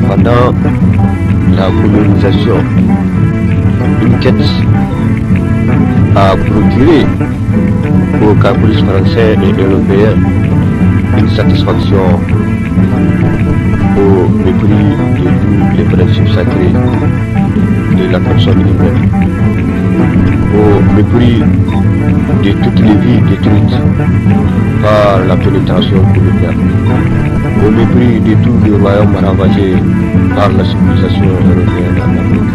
Pendant la colonisation, une quête a procuré aux caprices français et européens une satisfaction au mépris de tous les principes sacrés de la personne humaine, au mépris de toutes les vies détruites par la pénétration coloniale, au mépris de tout le royaume ravagé par la civilisation européenne en Afrique,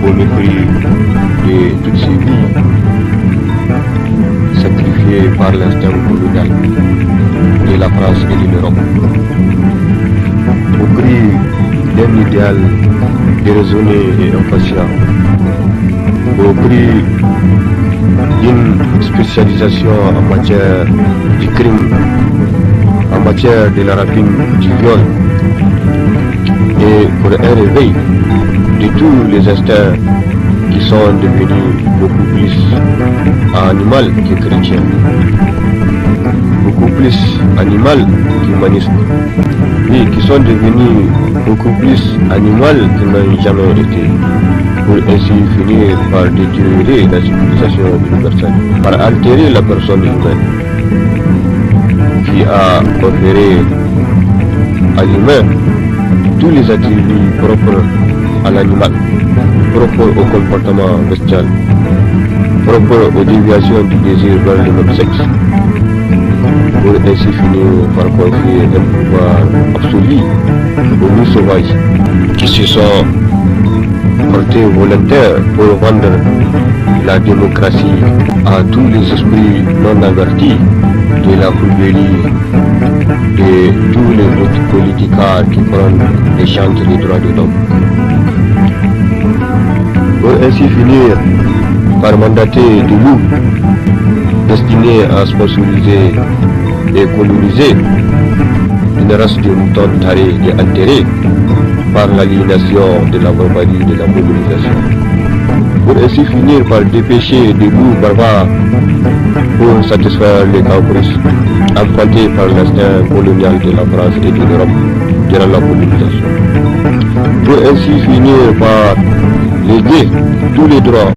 au mépris de toutes ces vies sacrifiées par l'instinct colonial de la France et de l'Europe, au prix d'un idéal déraisonné et impatient, au prix d'une spécialisation en matière du crime, en matière de la rapine, du viol, et pour un réveil de tous les instincts qui sont devenus beaucoup plus animal que chrétiens, beaucoup plus animal qu'humanisme, et qui sont devenus beaucoup plus animal qu'ils n'ont jamais été, pour ainsi finir par détériorer la civilisation universelle, par altérer la personne humaine, qui a conféré à l'humain tous les attributs propres à l'animal, propres au comportement bestial, propres aux déviations du désir vers le même sexe, pour ainsi finir par confier un pouvoir absolu aux loups sauvages qui se sont portés volontaires pour rendre la démocratie à tous les esprits non avertis de la fourberie de tous les autres politiciens qui prennent et chantent les droits de l'homme. Pour ainsi finir par mandater des loups destinés à sponsoriser et coloniser une race de moutons tarés et altérés par l'aliénation de la barbarie de la colonisation. Pour ainsi finir par dépêcher des loups barbares pour satisfaire les caprices enfantés par l'instinct colonial de la France et de l'Europe durant la colonisation. Pour ainsi finir par léguer tous les droits